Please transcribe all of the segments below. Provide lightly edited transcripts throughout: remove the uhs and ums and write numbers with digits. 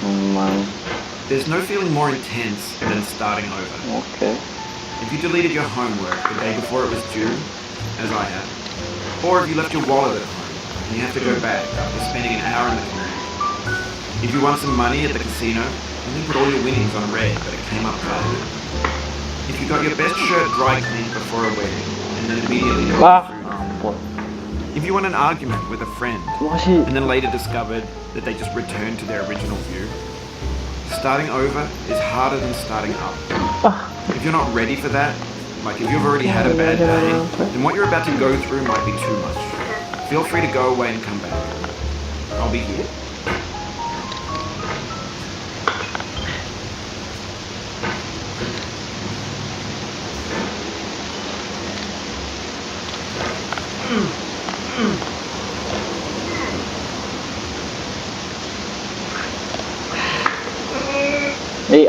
Memang. There's no feeling more intense than starting over. Okay. If you deleted your homework the day before it was due, as I have, or if you left your wallet at home and you have to go back after spending an hour in the community. If you won some money at the casino and you put all your winnings on red but it came up bad. If you got your best shirt dry cleaned before a wedding and then immediately Wah, food. ampun. If you won an argument with a friend Masih. and then later discovered that they just returned to their original view, starting over is harder than starting up. If you're not ready for that, like if you've already had a bad day, then what you're about to go through might be too much. Feel free to go away and come back. I'll be here.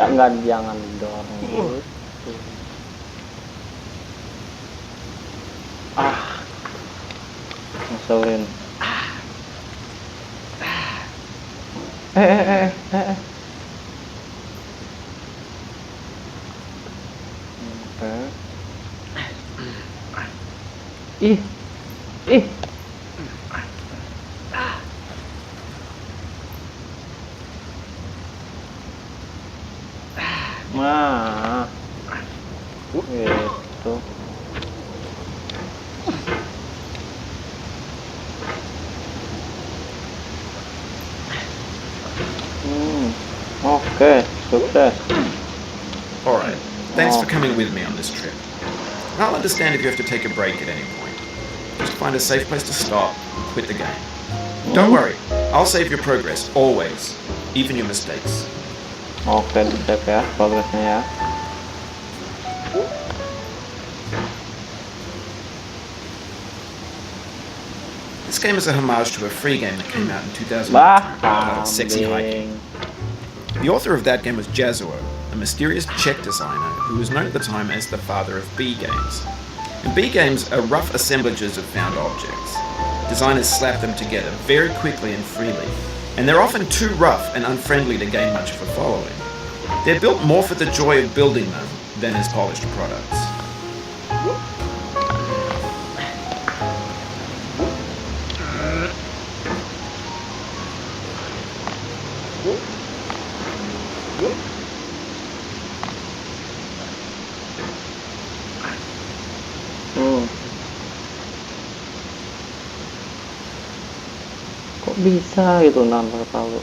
Enggak, jangan dong. Ngeselin. Ih. Nah, gitu. Oke, sukses. Alright, thanks for coming with me on this trip. I'll understand if you have to take a break at any point. Just find a safe place to stop and quit the game. Don't worry, I'll save your progress, always, even your mistakes. Oke, di-save ya progresnya ya. This game is a homage to a free game that came out in 2002 Bah, titled Sexy Hiking. The author of that game was Jazuo, a mysterious Czech designer who was known at the time as the father of B games. And B games are rough assemblages of found objects. Designers slap them together very quickly and freely, and they're often too rough and unfriendly to gain much of a following. They're built more for the joy of building them than as polished products. Kok bisa gitu nambah tahu.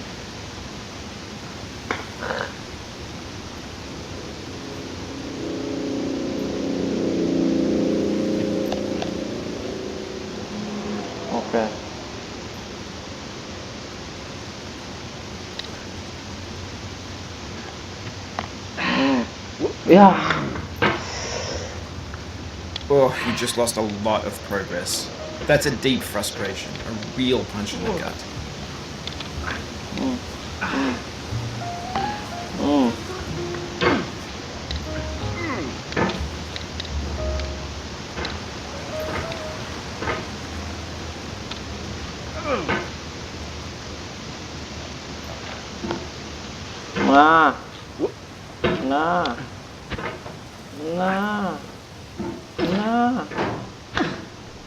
Oke. Ya. Oh, you just lost a lot of progress. That's a deep frustration, a real punch in the gut. Nah.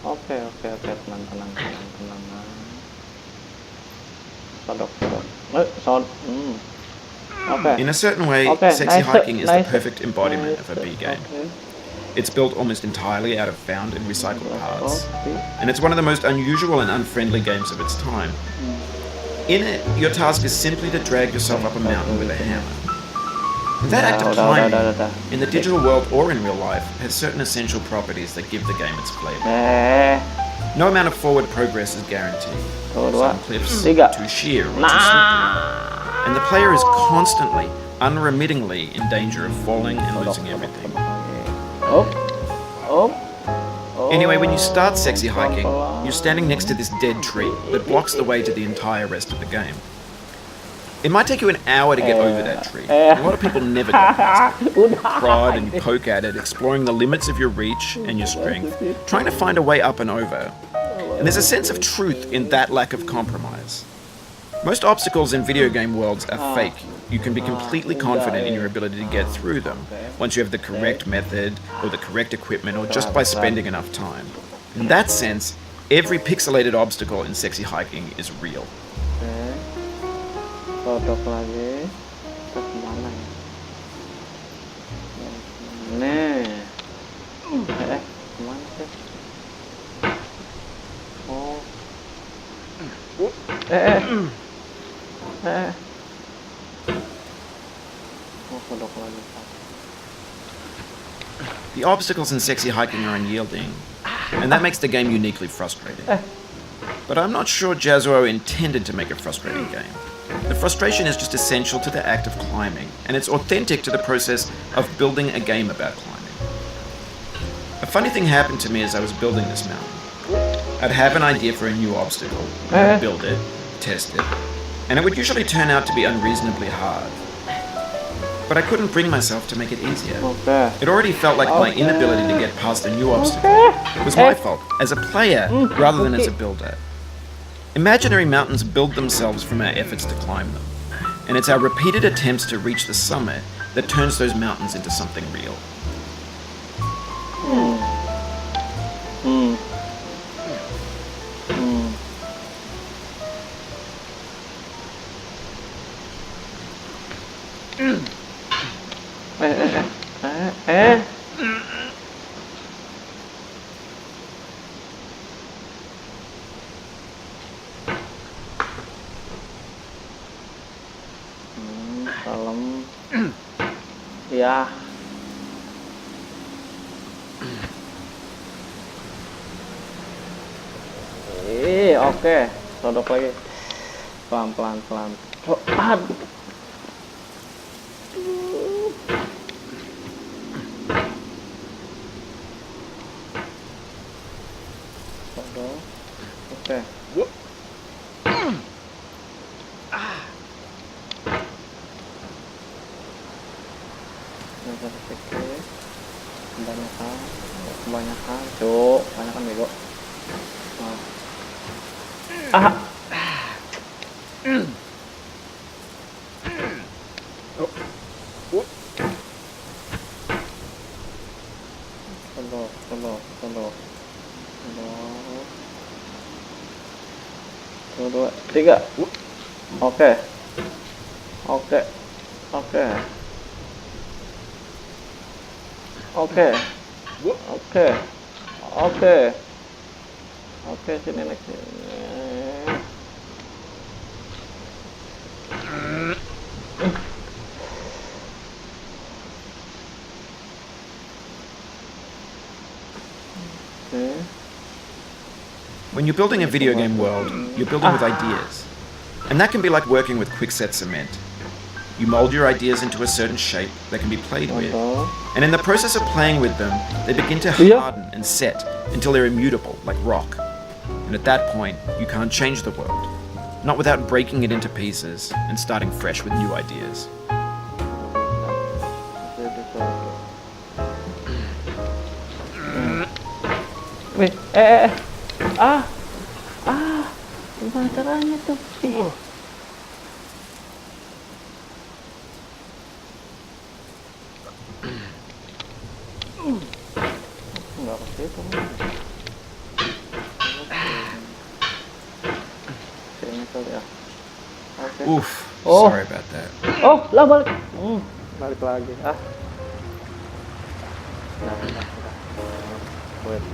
Oke, tenang. Sodok. Okay. In a certain way, Sexy Hiking is the perfect embodiment of a B game. It's built almost entirely out of found and recycled parts, and it's one of the most unusual and unfriendly games of its time. In it, your task is simply to drag yourself up a mountain with a hammer. That act of climbing, in the digital world or in real life, has certain essential properties that give the game its flavor. No amount of forward progress is guaranteed. Some cliffs too sheer or too slippery. And the player is constantly, unremittingly in danger of falling and losing everything. Anyway, when you start Sexy Hiking, you're standing next to this dead tree that blocks the way to the entire rest of the game. It might take you an hour to get over that tree. A lot of people never get past it. You prod and you poke at it, exploring the limits of your reach and your strength, trying to find a way up and over. And there's a sense of truth in that lack of compromise. Most obstacles in video game worlds are fake. You can be completely confident in your ability to get through them once you have the correct method or the correct equipment or just by spending enough time. In that sense, every pixelated obstacle in Sexy Hiking is real. Kodok lagi. Kita kemana ya? Nih. Kemana sih? Oh. Oh, kodok lagi. The obstacles in Sexy Hiking are unyielding, and that makes the game uniquely frustrating. But I'm not sure Jazuo intended to make a frustrating game. The frustration is just essential to the act of climbing, and it's authentic to the process of building a game about climbing. A funny thing happened to me as I was building this mountain. I'd have an idea for a new obstacle, I'd build it, test it, and it would usually turn out to be unreasonably hard. But I couldn't bring myself to make it easier. It already felt like my inability to get past a new obstacle was my fault as a player rather than as a builder. Imaginary mountains build themselves from our efforts to climb them, and it's our repeated attempts to reach the summit that turns those mountains into something real. Kalem. Ya. Oke. Sodok lagi. Pelan. Oh, aduh. Sodok. Oke. Kebanyakan, cuk, kebanyakan bego. Tolong. 1, 2, 3. Oke. Sini next. When you're building a video game world, you're building with ideas. And that can be like working with quickset cement. You mold your ideas into a certain shape that can be played with. And in the process of playing with them, they begin to harden and set until they're immutable, like rock. And at that point, you can't change the world. Not without breaking it into pieces and starting fresh with new ideas. Gimana caranya tuh? Enggak ke situ. Sini kali ya. Oof, sorry about that. Oh, lah balik. Balik lagi. Udah. Wait.